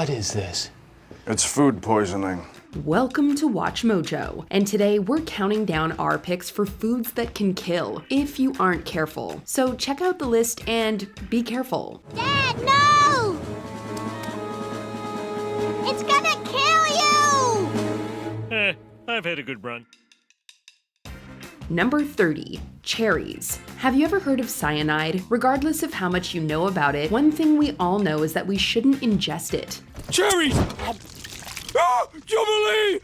What is this? It's food poisoning. Welcome to Watch Mojo, and today we're counting down our picks for foods that can kill if you aren't careful. So check out the list and be careful. Dad, no! It's gonna kill you! I've had a good run. Number 30, cherries. Have you ever heard of cyanide? Regardless of how much you know about it, one thing we all know is that we shouldn't ingest it. Cherries! Jubilee!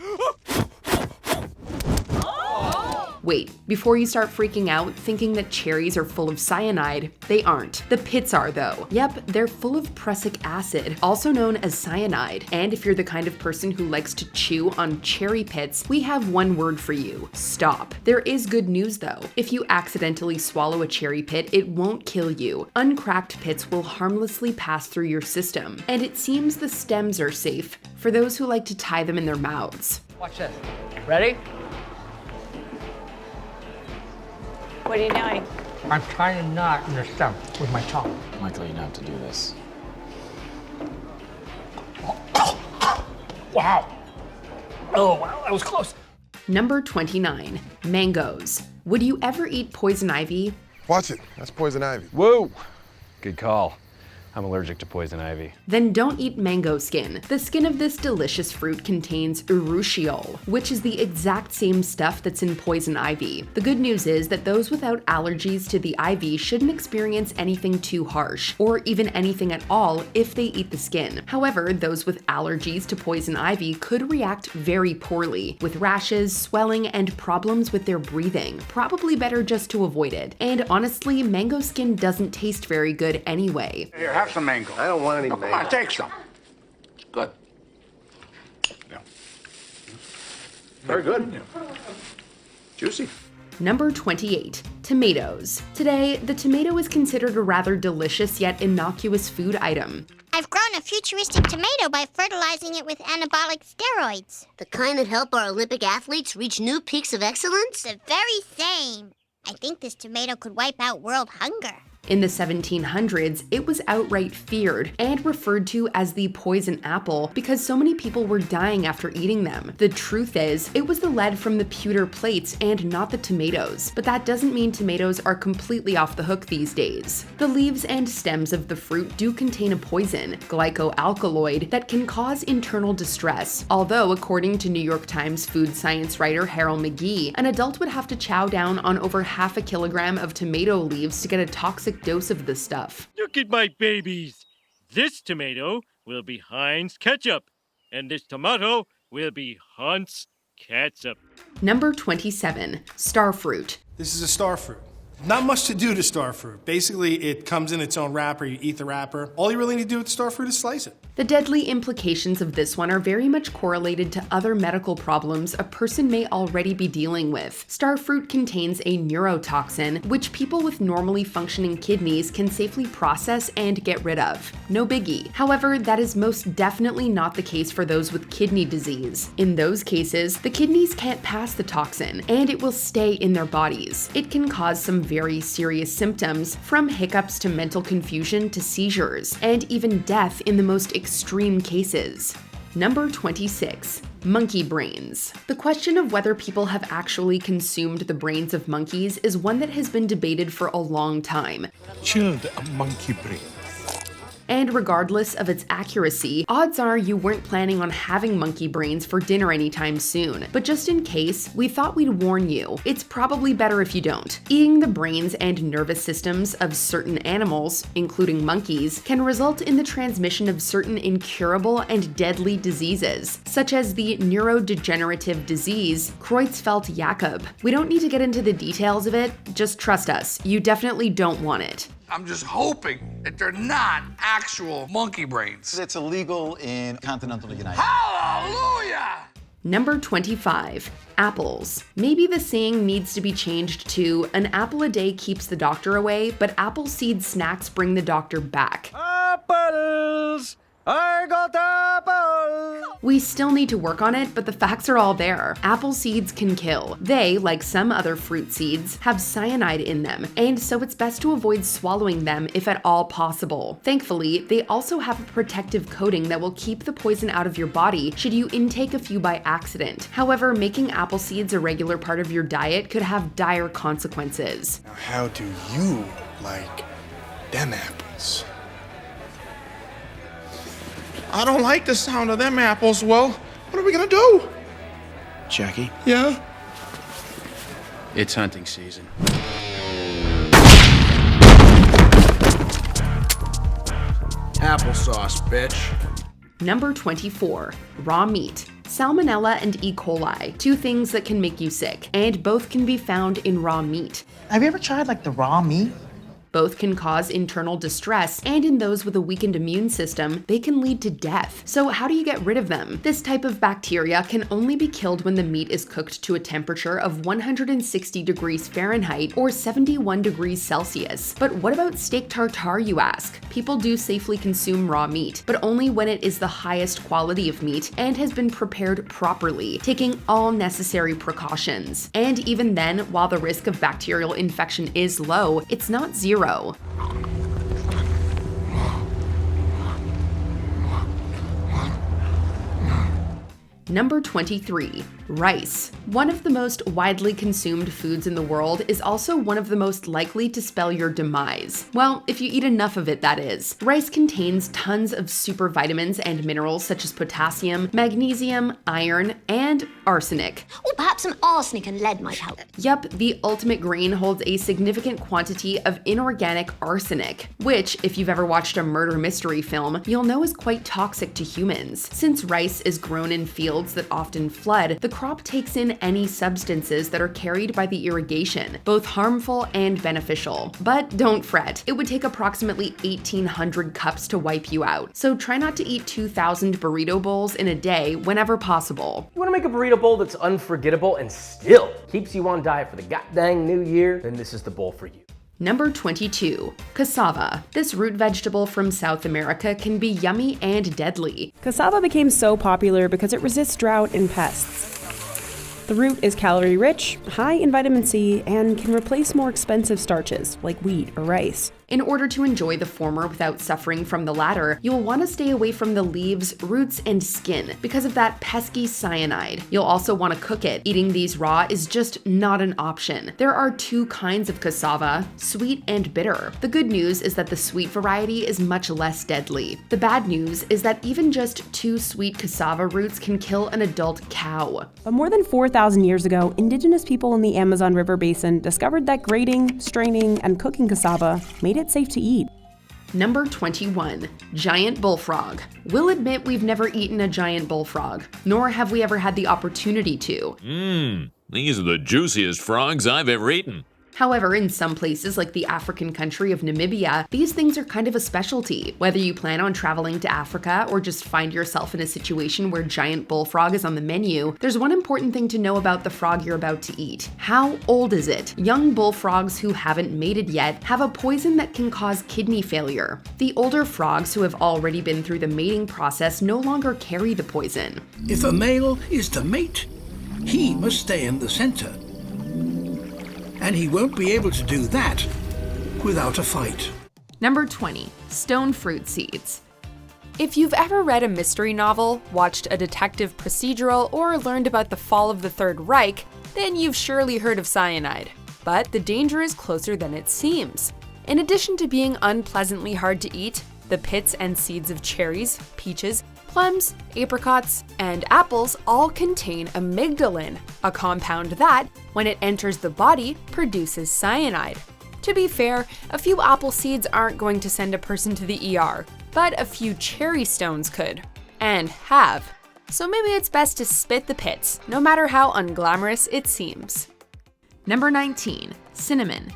Wait, before you start freaking out thinking that cherries are full of cyanide, they aren't. The pits are though. Yep, they're full of prussic acid, also known as cyanide. And if you're the kind of person who likes to chew on cherry pits, we have one word for you: stop. There is good news though. If you accidentally swallow a cherry pit, it won't kill you. Uncracked pits will harmlessly pass through your system. And it seems the stems are safe for those who like to tie them in their mouths. Watch this. Ready? What are you doing? I'm tying a knot in the stem with my tongue. Michael, you don't have to do this. Wow. Oh, wow, that was close. Number 29, mangoes. Would you ever eat poison ivy? Watch it. That's poison ivy. Whoa! Good call. I'm allergic to poison ivy. Then don't eat mango skin. The skin of this delicious fruit contains urushiol, which is the exact same stuff that's in poison ivy. The good news is that those without allergies to the ivy shouldn't experience anything too harsh, or even anything at all if they eat the skin. However, those with allergies to poison ivy could react very poorly, with rashes, swelling, and problems with their breathing. Probably better just to avoid it. And honestly, mango skin doesn't taste very good anyway. Here, have some mango. I don't want any Come mango. on, take some. It's good. Yeah. Very good. Juicy. Number 28, tomatoes. Today, the tomato is considered a rather delicious yet innocuous food item. I've grown a futuristic tomato by fertilizing it with anabolic steroids. The kind that help our Olympic athletes reach new peaks of excellence? The very same. I think this tomato could wipe out world hunger. In the 1700s, it was outright feared and referred to as the poison apple because so many people were dying after eating them. The truth is, it was the lead from the pewter plates and not the tomatoes. But that doesn't mean tomatoes are completely off the hook these days. The leaves and stems of the fruit do contain a poison, glycoalkaloid, that can cause internal distress. Although, according to New York Times food science writer Harold McGee, an adult would have to chow down on over half a kilogram of tomato leaves to get a toxic dose of this stuff. Look at my babies. This tomato will be Heinz ketchup, and this tomato will be Hunt's catsup. Number 27, starfruit. This is a star fruit. Not much to do to star fruit. Basically, it comes in its own wrapper. You eat the wrapper. All you really need to do with the star fruit is slice it. The deadly implications of this one are very much correlated to other medical problems a person may already be dealing with. Starfruit contains a neurotoxin, which people with normally functioning kidneys can safely process and get rid of. No biggie. However, that is most definitely not the case for those with kidney disease. In those cases, the kidneys can't pass the toxin, and it will stay in their bodies. It can cause some very serious symptoms, from hiccups to mental confusion to seizures, and even death in the most extreme cases. Number 26, monkey brains. The question of whether people have actually consumed the brains of monkeys is one that has been debated for a long time. Chilled monkey brain. And regardless of its accuracy, odds are you weren't planning on having monkey brains for dinner anytime soon. But just in case, we thought we'd warn you. It's probably better if you don't. Eating the brains and nervous systems of certain animals, including monkeys, can result in the transmission of certain incurable and deadly diseases, such as the neurodegenerative disease Creutzfeldt-Jakob. We don't need to get into the details of it, just trust us, you definitely don't want it. I'm just hoping that they're not actual monkey brains. It's illegal in continental United. Hallelujah! Number 25, apples. Maybe the saying needs to be changed to an apple a day keeps the doctor away, but apple seed snacks bring the doctor back. Apples! I got apples! We still need to work on it, but the facts are all there. Apple seeds can kill. They, like some other fruit seeds, have cyanide in them, and so it's best to avoid swallowing them if at all possible. Thankfully, they also have a protective coating that will keep the poison out of your body should you intake a few by accident. However, making apple seeds a regular part of your diet could have dire consequences. Now, how do you like them apples? I don't like the sound of them apples. Well, what are we gonna do? Jackie, Yeah? it's hunting season. Applesauce, bitch. Number 24, raw meat. Salmonella and E. coli, two things that can make you sick, and both can be found in raw meat. Have you ever tried like the raw meat? Both can cause internal distress, and in those with a weakened immune system, they can lead to death. So how do you get rid of them? This type of bacteria can only be killed when the meat is cooked to a temperature of 160 degrees Fahrenheit or 71 degrees Celsius. But what about steak tartare, you ask? People do safely consume raw meat, but only when it is the highest quality of meat and has been prepared properly, taking all necessary precautions. And even then, while the risk of bacterial infection is low, it's not zero. Number 23, rice. One of the most widely consumed foods in the world is also one of the most likely to spell your demise. Well, if you eat enough of it, that is. Rice contains tons of super vitamins and minerals such as potassium, magnesium, iron, and arsenic. Or perhaps some arsenic and lead might help. Yup, the ultimate grain holds a significant quantity of inorganic arsenic, which, if you've ever watched a murder mystery film, you'll know is quite toxic to humans. Since rice is grown in fields that often flood, the crop takes in any substances that are carried by the irrigation, both harmful and beneficial. But don't fret, it would take approximately 1,800 cups to wipe you out, so try not to eat 2,000 burrito bowls in a day whenever possible. You want to make a burrito bowl that's unforgettable and still keeps you on diet for the goddamn new year? Then this is the bowl for you. Number 22, cassava. This root vegetable from South America can be yummy and deadly. Cassava became so popular because it resists drought and pests. The root is calorie-rich, high in vitamin C, and can replace more expensive starches like wheat or rice. In order to enjoy the former without suffering from the latter, you'll want to stay away from the leaves, roots, and skin because of that pesky cyanide. You'll also want to cook it. Eating these raw is just not an option. There are two kinds of cassava, sweet and bitter. The good news is that the sweet variety is much less deadly. The bad news is that even just 2 sweet cassava roots can kill an adult cow. But more than 4,000 years ago, indigenous people in the Amazon River basin discovered that grating, straining, and cooking cassava made it safe to eat. Number 21, giant bullfrog. We'll admit we've never eaten a giant bullfrog, nor have we ever had the opportunity to. These are the juiciest frogs I've ever eaten. However, in some places like the African country of Namibia, these things are kind of a specialty. Whether you plan on traveling to Africa or just find yourself in a situation where giant bullfrog is on the menu, there's one important thing to know about the frog you're about to eat. How old is it? Young bullfrogs who haven't mated yet have a poison that can cause kidney failure. The older frogs who have already been through the mating process no longer carry the poison. If a male is to mate, he must stay in the center. And he won't be able to do that without a fight. Number 20, stone fruit seeds. If you've ever read a mystery novel, watched a detective procedural, or learned about the fall of the Third Reich, then you've surely heard of cyanide. But the danger is closer than it seems. In addition to being unpleasantly hard to eat, the pits and seeds of cherries, peaches, plums, apricots, and apples all contain amygdalin, a compound that, when it enters the body, produces cyanide. To be fair, a few apple seeds aren't going to send a person to the ER, but a few cherry stones could, and have. So maybe it's best to spit the pits, no matter how unglamorous it seems. Number 19, cinnamon.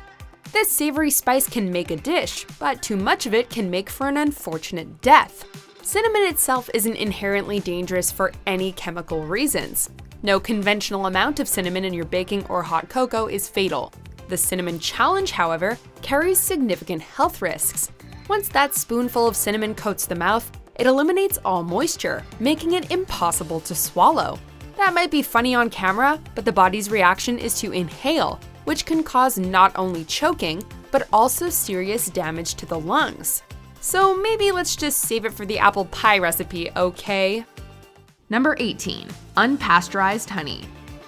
This savory spice can make a dish, but too much of it can make for an unfortunate death. Cinnamon itself isn't inherently dangerous for any chemical reasons. No conventional amount of cinnamon in your baking or hot cocoa is fatal. The cinnamon challenge, however, carries significant health risks. Once that spoonful of cinnamon coats the mouth, It eliminates all moisture, making it impossible to swallow. That might be funny on camera, but the body's reaction is to inhale, which can cause not only choking, but also serious damage to the lungs. So maybe let's just save it for the apple pie recipe, okay? Number 18. Unpasteurized honey.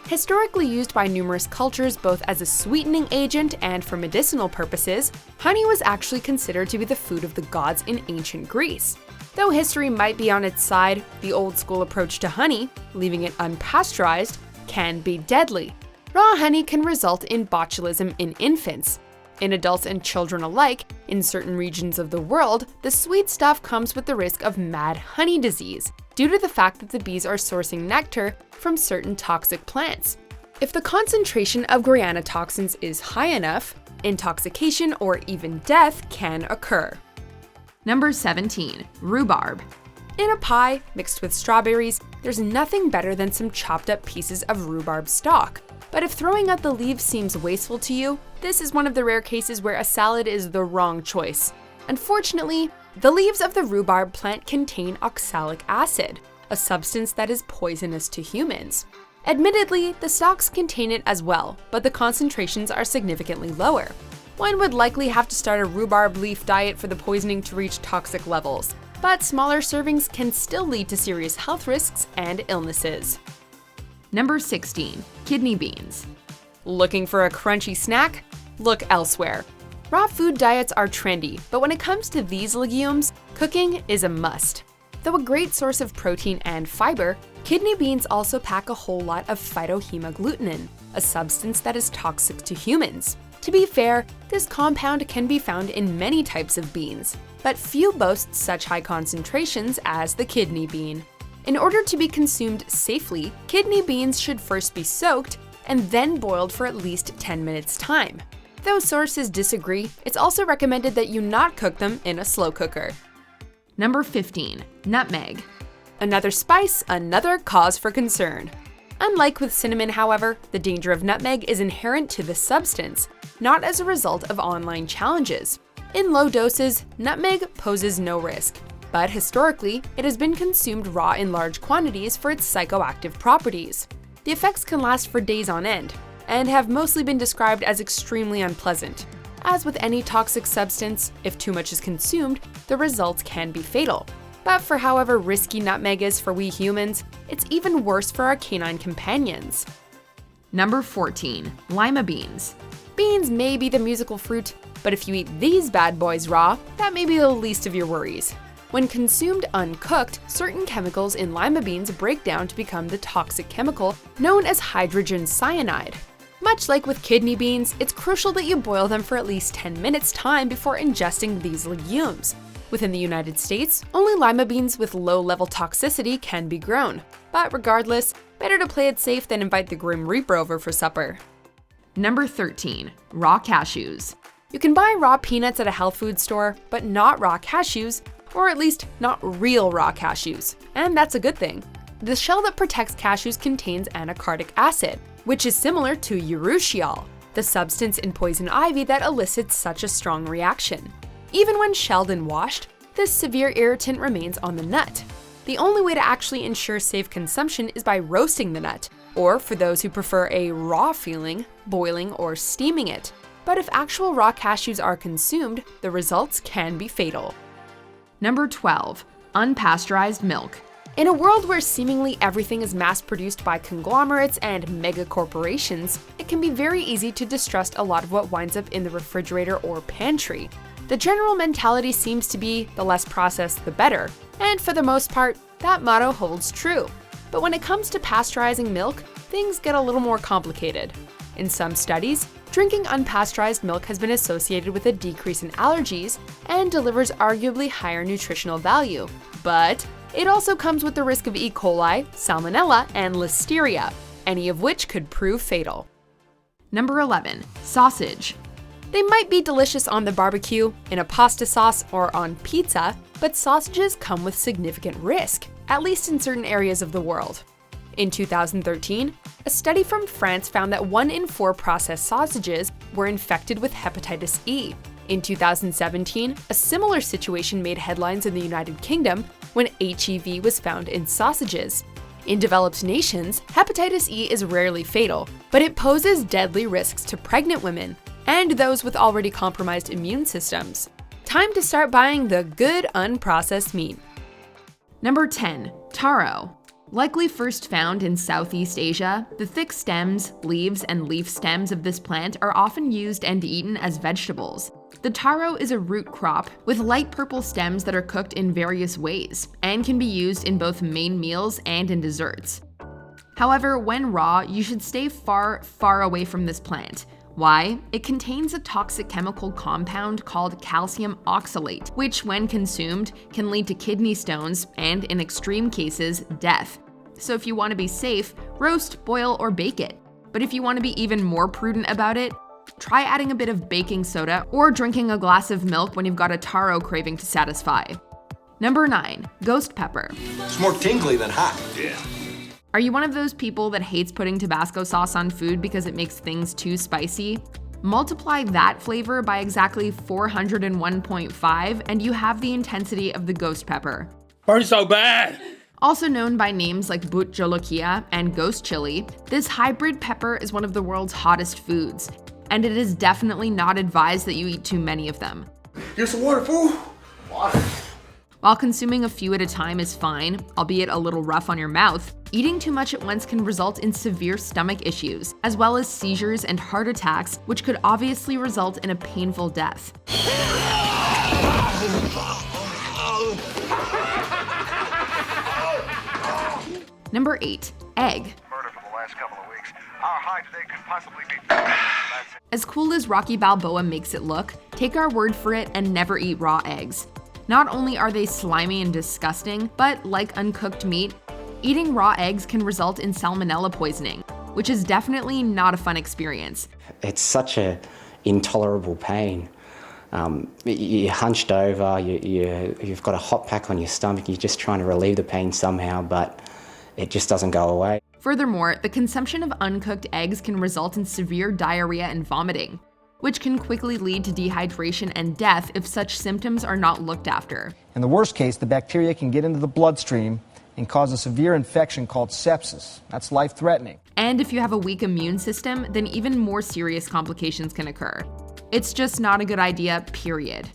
Historically used by numerous cultures both as a sweetening agent and for medicinal purposes, honey was actually considered to be the food of the gods in ancient Greece. Though history might be on its side, the old school approach to honey, leaving it unpasteurized, can be deadly. Raw honey can result in botulism in infants. In adults and children alike, in certain regions of the world, the sweet stuff comes with the risk of mad honey disease, due to the fact that the bees are sourcing nectar from certain toxic plants. If the concentration of guarana toxins is high enough, intoxication or even death can occur. Number 17. Rhubarb. In a pie mixed with strawberries, there's nothing better than some chopped up pieces of rhubarb stalk. But if throwing out the leaves seems wasteful to you, this is one of the rare cases where a salad is the wrong choice. Unfortunately, the leaves of the rhubarb plant contain oxalic acid, a substance that is poisonous to humans. Admittedly, the stalks contain it as well, but the concentrations are significantly lower. One would likely have to start a rhubarb leaf diet for the poisoning to reach toxic levels, but smaller servings can still lead to serious health risks and illnesses. Number 16. Kidney beans. Looking for a crunchy snack? Look elsewhere. Raw food diets are trendy, but when it comes to these legumes, cooking is a must. Though a great source of protein and fiber, kidney beans also pack a whole lot of phytohemagglutinin, a substance that is toxic to humans. To be fair, this compound can be found in many types of beans, but few boast such high concentrations as the kidney bean. In order to be consumed safely, kidney beans should first be soaked and then boiled for at least 10 minutes time. Though sources disagree, it's also recommended that you not cook them in a slow cooker. Number 15. Nutmeg. Another spice, another cause for concern. Unlike with cinnamon, however, the danger of nutmeg is inherent to the substance, not as a result of online challenges. In low doses, nutmeg poses no risk, but historically, it has been consumed raw in large quantities for its psychoactive properties. The effects can last for days on end, and have mostly been described as extremely unpleasant. As with any toxic substance, if too much is consumed, the results can be fatal. But for however risky nutmeg is for we humans, it's even worse for our canine companions. Number 14. Lima beans. Beans may be the musical fruit, but if you eat these bad boys raw, that may be the least of your worries. When consumed uncooked, certain chemicals in lima beans break down to become the toxic chemical known as hydrogen cyanide. Much like with kidney beans, it's crucial that you boil them for at least 10 minutes time before ingesting these legumes. Within the United States, only lima beans with low-level toxicity can be grown. But regardless, better to play it safe than invite the Grim Reaper over for supper. Number 13. Raw cashews. You can buy raw peanuts at a health food store, but not raw cashews, or at least not real raw cashews, and that's a good thing. The shell that protects cashews contains anacardic acid, which is similar to urushiol, the substance in poison ivy that elicits such a strong reaction. Even when shelled and washed, this severe irritant remains on the nut. The only way to actually ensure safe consumption is by roasting the nut, or for those who prefer a raw feeling, boiling or steaming it. But if actual raw cashews are consumed, the results can be fatal. Number 12. Unpasteurized milk. In a world where seemingly everything is mass-produced by conglomerates and mega-corporations, it can be very easy to distrust a lot of what winds up in the refrigerator or pantry. The general mentality seems to be the less processed the better, and for the most part, that motto holds true. But when it comes to pasteurizing milk, things get a little more complicated. In some studies, drinking unpasteurized milk has been associated with a decrease in allergies and delivers arguably higher nutritional value. But it also comes with the risk of E. coli, salmonella, and listeria, any of which could prove fatal. Number 11. Sausage. They might be delicious on the barbecue, in a pasta sauce, or on pizza, but sausages come with significant risk, at least in certain areas of the world. In 2013, a study from France found that 1 in 4 processed sausages were infected with hepatitis E. In 2017, a similar situation made headlines in the United Kingdom when HEV was found in sausages. In developed nations, hepatitis E is rarely fatal, but it poses deadly risks to pregnant women and those with already compromised immune systems. Time to start buying the good unprocessed meat. Number 10. Taro. Likely first found in Southeast Asia, the thick stems, leaves, and leaf stems of this plant are often used and eaten as vegetables. The taro is a root crop with light purple stems that are cooked in various ways and can be used in both main meals and in desserts. However, when raw, you should stay far, far away from this plant. Why? It contains a toxic chemical compound called calcium oxalate, which, when consumed, can lead to kidney stones and, in extreme cases, death. So if you want to be safe, roast, boil, or bake it. But if you want to be even more prudent about it, try adding a bit of baking soda or drinking a glass of milk when you've got a taro craving to satisfy. Number 9. Ghost pepper. It's more tingly than hot. Yeah. Are you one of those people that hates putting Tabasco sauce on food because it makes things too spicy? Multiply that flavor by exactly 401.5 and you have the intensity of the ghost pepper. Burns so bad! Also known by names like But Jolokia and Ghost Chili, this hybrid pepper is one of the world's hottest foods, and it is definitely not advised that you eat too many of them. Here's some water, fool! Water. While consuming a few at a time is fine, albeit a little rough on your mouth, eating too much at once can result in severe stomach issues, as well as seizures and heart attacks, which could obviously result in a painful death. Number 8. Egg. As cool as Rocky Balboa makes it look, take our word for it and never eat raw eggs. Not only are they slimy and disgusting, but like uncooked meat, eating raw eggs can result in salmonella poisoning, which is definitely not a fun experience. It's such a intolerable pain. You're hunched over, you've got a hot pack on your stomach, you're just trying to relieve the pain somehow, but it just doesn't go away. Furthermore, the consumption of uncooked eggs can result in severe diarrhea and vomiting, which can quickly lead to dehydration and death if such symptoms are not looked after. In the worst case, the bacteria can get into the bloodstream and cause a severe infection called sepsis. That's life-threatening. And if you have a weak immune system, then even more serious complications can occur. It's just not a good idea, period.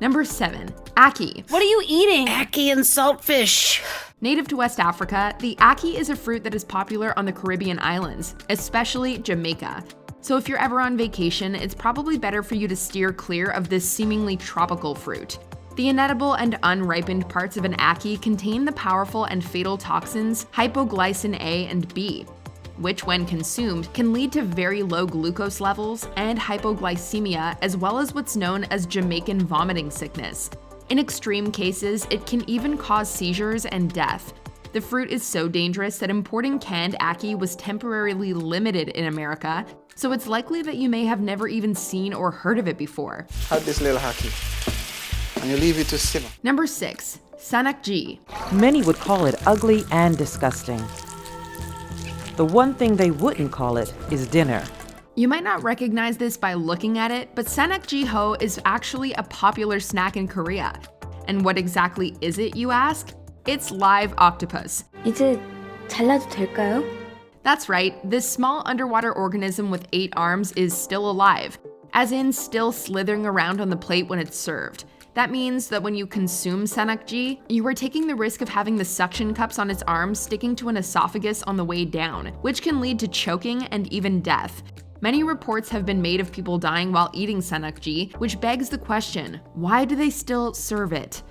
Number 7. Ackee. What are you eating? Ackee and saltfish. Native to West Africa, the ackee is a fruit that is popular on the Caribbean islands, especially Jamaica. So if you're ever on vacation, it's probably better for you to steer clear of this seemingly tropical fruit. The inedible and unripened parts of an ackee contain the powerful and fatal toxins hypoglycin A and B, which when consumed can lead to very low glucose levels and hypoglycemia, as well as what's known as Jamaican vomiting sickness. In extreme cases, it can even cause seizures and death. The fruit is so dangerous that importing canned ackee was temporarily limited in America, so it's likely that you may have never even seen or heard of it before. Add this little ackee, and you leave it to simmer. Number 6. Sanakji. Many would call it ugly and disgusting. The one thing they wouldn't call it is dinner. You might not recognize this by looking at it, but sanakji-ho is actually a popular snack in Korea. And what exactly is it, you ask? It's live octopus. 이제 잘라도 될까요? That's right, this small underwater organism with 8 arms is still alive, as in still slithering around on the plate when it's served. That means that when you consume sanakji, you are taking the risk of having the suction cups on its arms sticking to an esophagus on the way down, which can lead to choking and even death. Many reports have been made of people dying while eating sanakji, which begs the question, why do they still serve it?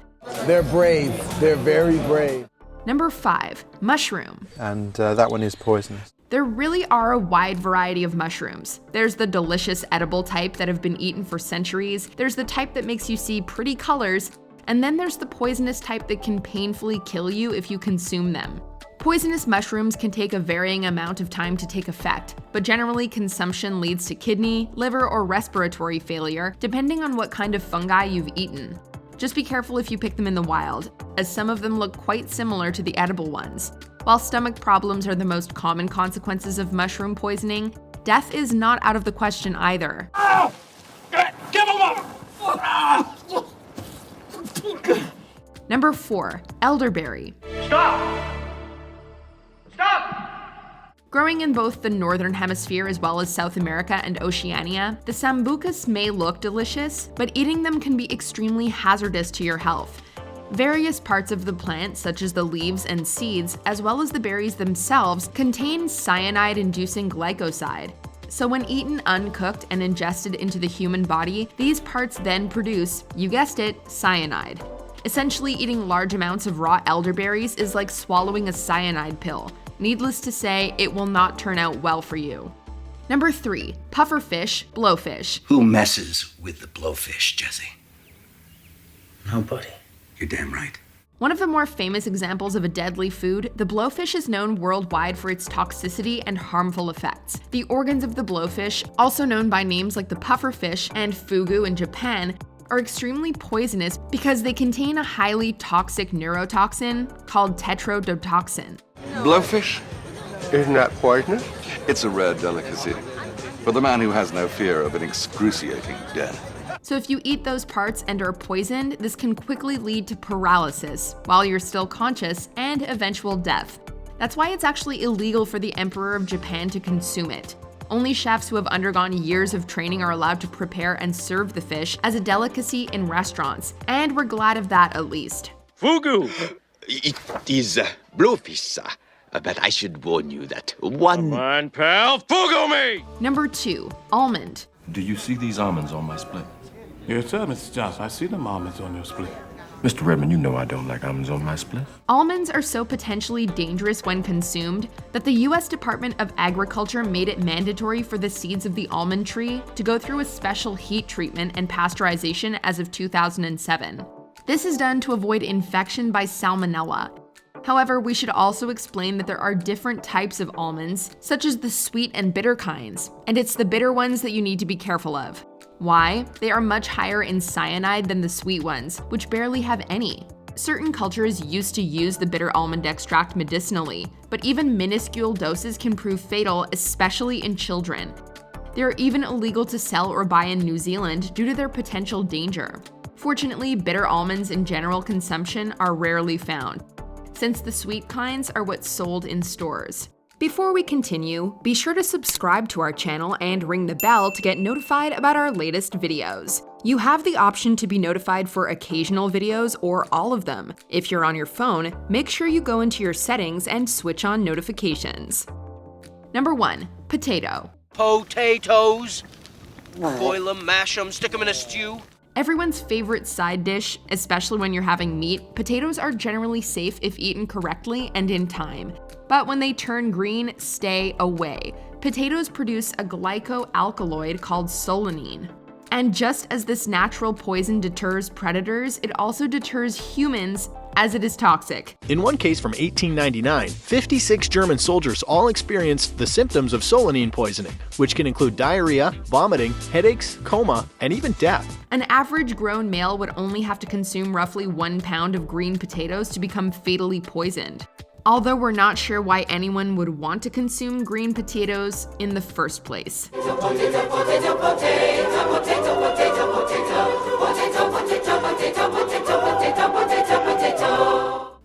They're brave. They're very brave. Number 5. Mushroom. And that one is poisonous. There really are a wide variety of mushrooms. There's the delicious edible type that have been eaten for centuries, there's the type that makes you see pretty colors, and then there's the poisonous type that can painfully kill you if you consume them. Poisonous mushrooms can take a varying amount of time to take effect, but generally consumption leads to kidney, liver, or respiratory failure, depending on what kind of fungi you've eaten. Just be careful if you pick them in the wild, as some of them look quite similar to the edible ones. While stomach problems are the most common consequences of mushroom poisoning, death is not out of the question either. Ow! Give him up! Number 4. Elderberry. Stop! Growing in both the northern hemisphere as well as South America and Oceania, the sambucas may look delicious, but eating them can be extremely hazardous to your health. Various parts of the plant, such as the leaves and seeds, as well as the berries themselves, contain cyanide-inducing glycoside. So when eaten uncooked and ingested into the human body, these parts then produce, you guessed it, cyanide. Essentially, eating large amounts of raw elderberries is like swallowing a cyanide pill. Needless to say, it will not turn out well for you. Number 3. Pufferfish, blowfish. Who messes with the blowfish, Jesse? Nobody. You're damn right. One of the more famous examples of a deadly food, the blowfish is known worldwide for its toxicity and harmful effects. The organs of the blowfish, also known by names like the pufferfish and fugu in Japan, are extremely poisonous because they contain a highly toxic neurotoxin called tetrodotoxin. Blowfish? Isn't that poisonous? It's a rare delicacy for the man who has no fear of an excruciating death. So if you eat those parts and are poisoned, this can quickly lead to paralysis while you're still conscious and eventual death. That's why it's actually illegal for the Emperor of Japan to consume it. Only chefs who have undergone years of training are allowed to prepare and serve the fish as a delicacy in restaurants, and we're glad of that at least. Fugu! It is blowfish, sir. But I should warn you that one... Come on, pal, fugu me! Number 2. Almond. Do you see these almonds on my split? Yes, sir, Mr. Johnson. I see them almonds on your split. Mr. Redmond, you know I don't like almonds on my split. Almonds are so potentially dangerous when consumed that the U.S. Department of Agriculture made it mandatory for the seeds of the almond tree to go through a special heat treatment and pasteurization as of 2007. This is done to avoid infection by salmonella. However, we should also explain that there are different types of almonds, such as the sweet and bitter kinds, and it's the bitter ones that you need to be careful of. Why? They are much higher in cyanide than the sweet ones, which barely have any. Certain cultures used to use the bitter almond extract medicinally, but even minuscule doses can prove fatal, especially in children. They are even illegal to sell or buy in New Zealand due to their potential danger. Fortunately, bitter almonds in general consumption are rarely found, since the sweet kinds are what's sold in stores. Before we continue, be sure to subscribe to our channel and ring the bell to get notified about our latest videos. You have the option to be notified for occasional videos or all of them. If you're on your phone, make sure you go into your settings and switch on notifications. Number 1. Potato. Potatoes. Boil them, mash them, stick them in a stew. Everyone's favorite side dish, especially when you're having meat, potatoes are generally safe if eaten correctly and in time. But when they turn green, stay away. Potatoes produce a glycoalkaloid called solanine. And just as this natural poison deters predators, it also deters humans as it is toxic. In one case from 1899, 56 German soldiers all experienced the symptoms of solanine poisoning, which can include diarrhea, vomiting, headaches, coma, and even death. An average grown male would only have to consume roughly 1 pound of green potatoes to become fatally poisoned. Although we're not sure why anyone would want to consume green potatoes in the first place.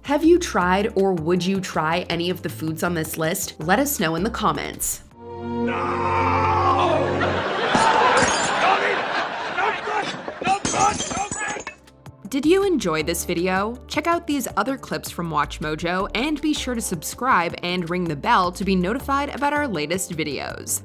Have you tried or would you try any of the foods on this list? Let us know in the comments. Did you enjoy this video? Check out these other clips from WatchMojo and be sure to subscribe and ring the bell to be notified about our latest videos.